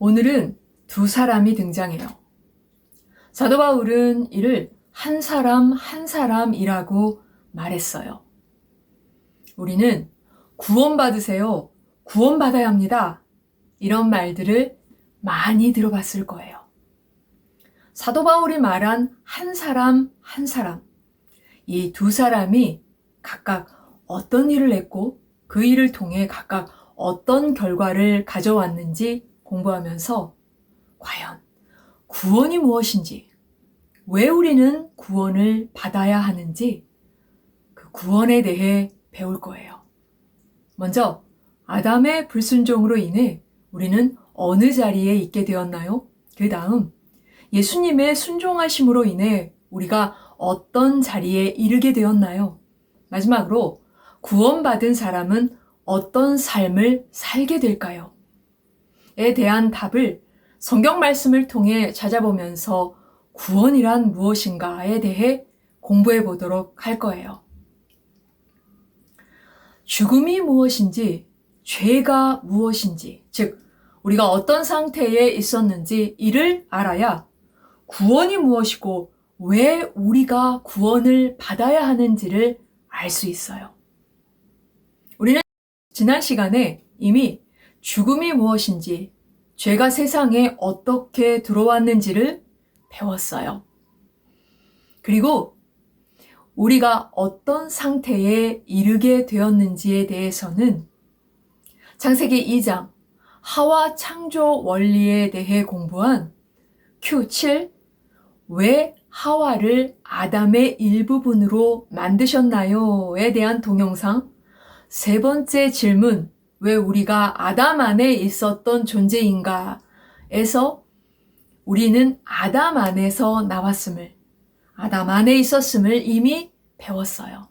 오늘은 두 사람이 등장해요. 사도 바울은 이를 한 사람 한 사람이라고 말했어요. 우리는 구원받으세요. 구원받아야 합니다. 이런 말들을 많이 들어봤을 거예요. 사도 바울이 말한 한 사람 한 사람, 이 두 사람이 각각 어떤 일을 했고 그 일을 통해 각각 어떤 결과를 가져왔는지 공부하면서 과연 구원이 무엇인지, 왜 우리는 구원을 받아야 하는지 그 구원에 대해 배울 거예요. 먼저 아담의 불순종으로 인해 우리는 어느 자리에 있게 되었나요? 그 다음 예수님의 순종하심으로 인해 우리가 어떤 자리에 이르게 되었나요? 마지막으로 구원받은 사람은 어떤 삶을 살게 될까요? 에 대한 답을 성경 말씀을 통해 찾아보면서 구원이란 무엇인가에 대해 공부해 보도록 할 거예요. 죽음이 무엇인지, 죄가 무엇인지, 즉 우리가 어떤 상태에 있었는지 이를 알아야 구원이 무엇이고 왜 우리가 구원을 받아야 하는지를 알 수 있어요. 우리는 지난 시간에 이미 죽음이 무엇인지, 죄가 세상에 어떻게 들어왔는지를 배웠어요. 그리고 우리가 어떤 상태에 이르게 되었는지에 대해서는 창세기 2장 하와 창조 원리에 대해 공부한 Q7 왜 하와를 아담의 일부분으로 만드셨나요?에 대한 동영상 세 번째 질문 왜 우리가 아담 안에 있었던 존재인가? 에서 우리는 아담 안에서 나왔음을, 아담 안에 있었음을 이미 배웠어요.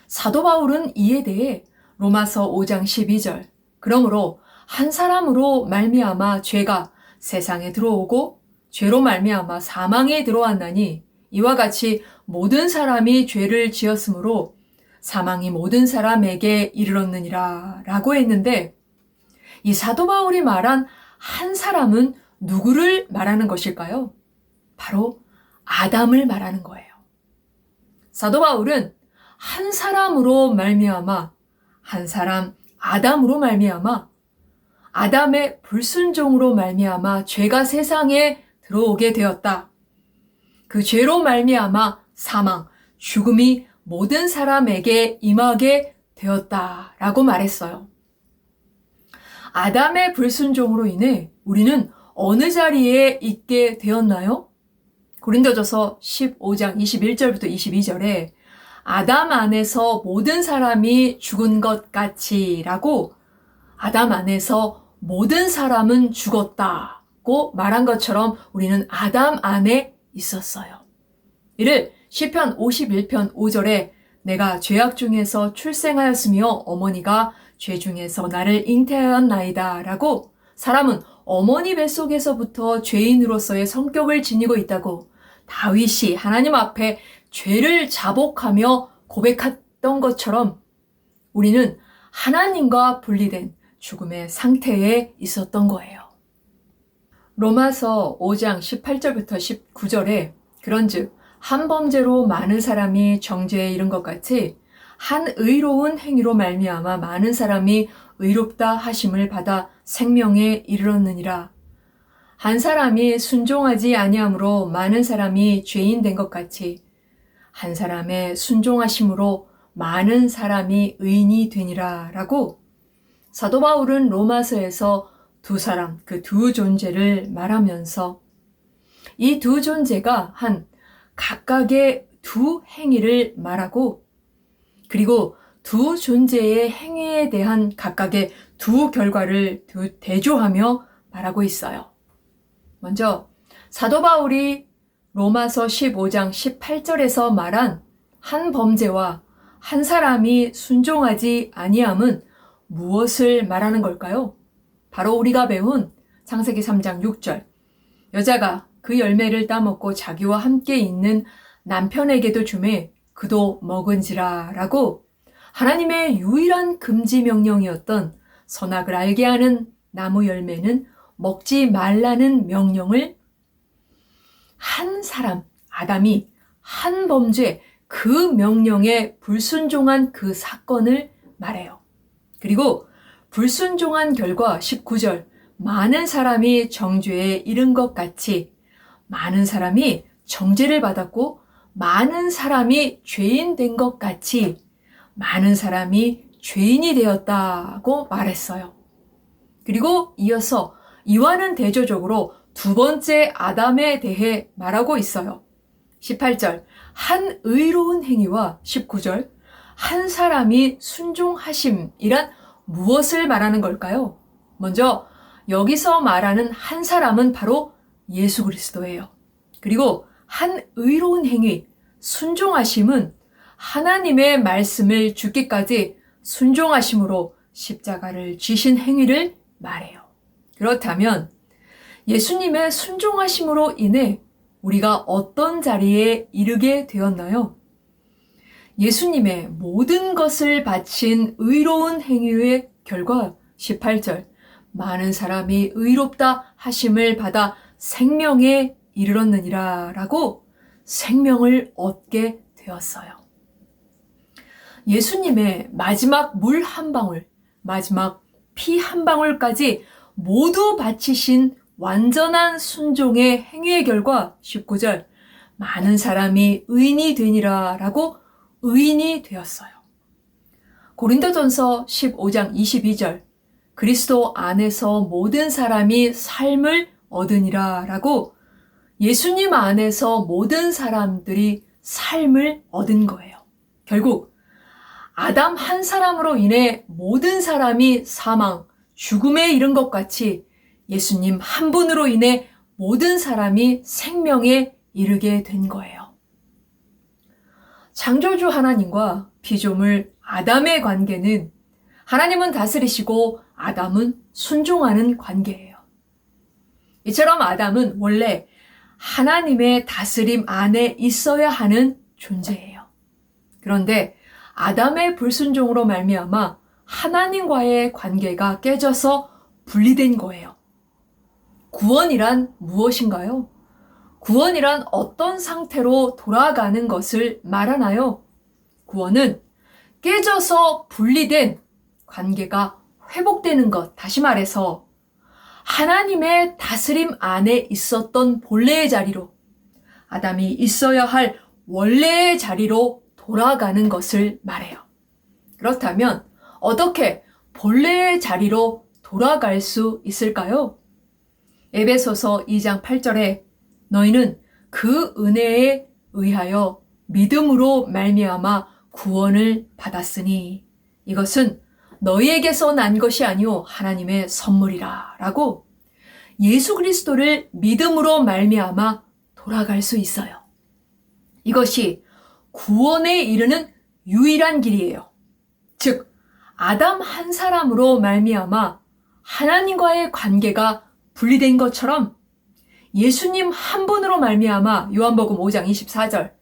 사도 바울은 이에 대해 로마서 5장 12절, 그러므로 한 사람으로 말미암아 죄가 세상에 들어오고 죄로 말미암아 사망에 들어왔나니 이와 같이 모든 사람이 죄를 지었으므로 사망이 모든 사람에게 이르렀느니라 라고 했는데, 이 사도 바울이 말한 한 사람은 누구를 말하는 것일까요? 바로 아담을 말하는 거예요. 사도 바울은 한 사람으로 말미암아, 한 사람 아담으로 말미암아, 아담의 불순종으로 말미암아 죄가 세상에 들어오게 되었다. 그 죄로 말미암아 사망, 죽음이 모든 사람에게 임하게 되었다라고 말했어요. 아담의 불순종으로 인해 우리는 어느 자리에 있게 되었나요? 고린도전서 15장 21절부터 22절에 아담 안에서 모든 사람이 죽은 것 같이라고, 아담 안에서 모든 사람은 죽었다고 말한 것처럼 우리는 아담 안에 있었어요. 이를 시편 51편 5절에 내가 죄악 중에서 출생하였으며 어머니가 죄 중에서 나를 잉태하였나이다 라고, 사람은 어머니 뱃속에서부터 죄인으로서의 성격을 지니고 있다고 다윗이 하나님 앞에 죄를 자복하며 고백했던 것처럼 우리는 하나님과 분리된 죽음의 상태에 있었던 거예요. 로마서 5장 18절부터 19절에 그런즉 한 범죄로 많은 사람이 정죄에 이른 것 같이 한 의로운 행위로 말미암아 많은 사람이 의롭다 하심을 받아 생명에 이르렀느니라. 한 사람이 순종하지 아니함으로 많은 사람이 죄인 된 것 같이 한 사람의 순종하심으로 많은 사람이 의인이 되니라 라고, 사도 바울은 로마서에서 두 사람, 그 두 존재를 말하면서 이 두 존재가 한 각각의 두 행위를 말하고, 그리고 두 존재의 행위에 대한 각각의 두 결과를 대조하며 말하고 있어요. 먼저 사도 바울이 로마서 15장 18절에서 말한 한 범죄와 한 사람이 순종하지 아니함은 무엇을 말하는 걸까요? 바로 우리가 배운 창세기 3장 6절 여자가 그 열매를 따먹고 자기와 함께 있는 남편에게도 주매 그도 먹은지라 라고, 하나님의 유일한 금지 명령이었던 선악을 알게 하는 나무 열매는 먹지 말라는 명령을 한 사람, 아담이 한 범죄, 그 명령에 불순종한 그 사건을 말해요. 그리고 불순종한 결과 19절, 많은 사람이 정죄에 이른 것 같이 많은 사람이 정죄를 받았고 많은 사람이 죄인 된 것 같이 많은 사람이 죄인이 되었다고 말했어요. 그리고 이어서 이와는 대조적으로 두 번째 아담에 대해 말하고 있어요. 18절, 한 의로운 행위와 19절, 한 사람이 순종하심이란 무엇을 말하는 걸까요? 먼저 여기서 말하는 한 사람은 바로 예수 그리스도예요. 그리고 한 의로운 행위, 순종하심은 하나님의 말씀을 죽기까지 순종하심으로 십자가를 지신 행위를 말해요. 그렇다면 예수님의 순종하심으로 인해 우리가 어떤 자리에 이르게 되었나요? 예수님의 모든 것을 바친 의로운 행위의 결과 18절, 많은 사람이 의롭다 하심을 받아 생명에 이르렀느니라 라고 생명을 얻게 되었어요. 예수님의 마지막 물 한 방울, 마지막 피 한 방울까지 모두 바치신 완전한 순종의 행위의 결과 19절, 많은 사람이 의인이 되니라 라고 의인이 되었어요. 고린도전서 15장 22절, 그리스도 안에서 모든 사람이 삶을 얻으니라 라고 예수님 안에서 모든 사람들이 삶을 얻은 거예요. 결국 아담 한 사람으로 인해 모든 사람이 사망, 죽음에 이른 것 같이 예수님 한 분으로 인해 모든 사람이 생명에 이르게 된 거예요. 창조주 하나님과 피조물 아담의 관계는 하나님은 다스리시고 아담은 순종하는 관계예요. 이처럼 아담은 원래 하나님의 다스림 안에 있어야 하는 존재예요. 그런데 아담의 불순종으로 말미암아 하나님과의 관계가 깨져서 분리된 거예요. 구원이란 무엇인가요? 구원이란 어떤 상태로 돌아가는 것을 말하나요? 구원은 깨져서 분리된 관계가 회복되는 것, 다시 말해서 하나님의 다스림 안에 있었던 본래의 자리로, 아담이 있어야 할 원래의 자리로 돌아가는 것을 말해요. 그렇다면 어떻게 본래의 자리로 돌아갈 수 있을까요? 에베소서 2장 8절에 너희는 그 은혜에 의하여 믿음으로 말미암아 구원을 받았으니 이것은 너희에게서 난 것이 아니오 하나님의 선물이라 라고 예수 그리스도를 믿음으로 말미암아 돌아갈 수 있어요. 이것이 구원에 이르는 유일한 길이에요. 즉 아담 한 사람으로 말미암아 하나님과의 관계가 분리된 것처럼 예수님 한 분으로 말미암아 요한복음 5장 24절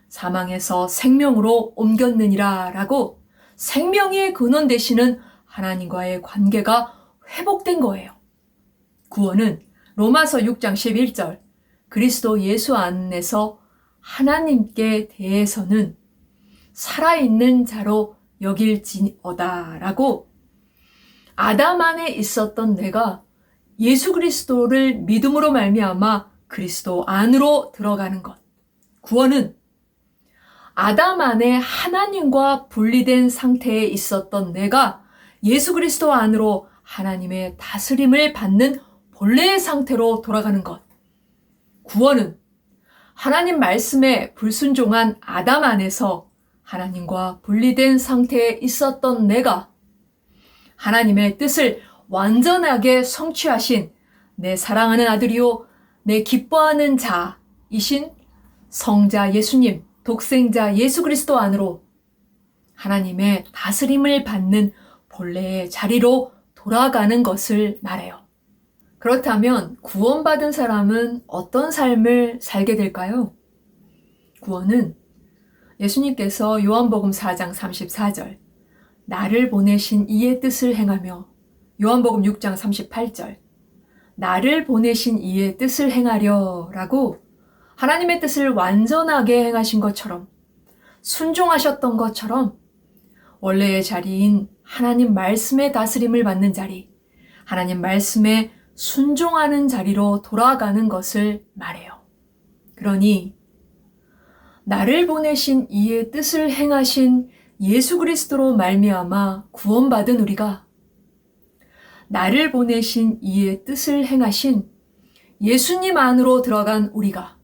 사망에서 생명으로 옮겼느니라 라고 생명의 근원 되시는 하나님과의 관계가 회복된 거예요. 구원은 로마서 6장 11절 그리스도 예수 안에서 하나님께 대해서는 살아있는 자로 여길지어다 라고 아담 안에 있었던 내가 예수 그리스도를 믿음으로 말미암아 그리스도 안으로 들어가는 것. 구원은 아담 안에 하나님과 분리된 상태에 있었던 내가 예수 그리스도 안으로 하나님의 다스림을 받는 본래의 상태로 돌아가는 것. 구원은 하나님 말씀에 불순종한 아담 안에서 하나님과 분리된 상태에 있었던 내가 하나님의 뜻을 완전하게 성취하신 내 사랑하는 아들이요 내 기뻐하는 자이신 성자 예수님, 독생자 예수 그리스도 안으로 하나님의 다스림을 받는 본래의 자리로 돌아가는 것을 말해요. 그렇다면 구원받은 사람은 어떤 삶을 살게 될까요? 구원은 예수님께서 요한복음 4장 34절 나를 보내신 이의 뜻을 행하며 요한복음 6장 38절 나를 보내신 이의 뜻을 행하려 라고 하나님의 뜻을 완전하게 행하신 것처럼, 순종하셨던 것처럼 원래의 자리인 하나님 말씀의 다스림을 받는 자리, 하나님 말씀에 순종하는 자리로 돌아가는 것을 말해요. 그러니 나를 보내신 이의 뜻을 행하신 예수 그리스도로 말미암아 구원받은 우리가 나를 보내신 이의 뜻을 행하신 예수님 안으로 들어간 우리가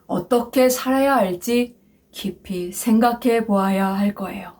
어떻게 살아야 할지 깊이 생각해 보아야 할 거예요.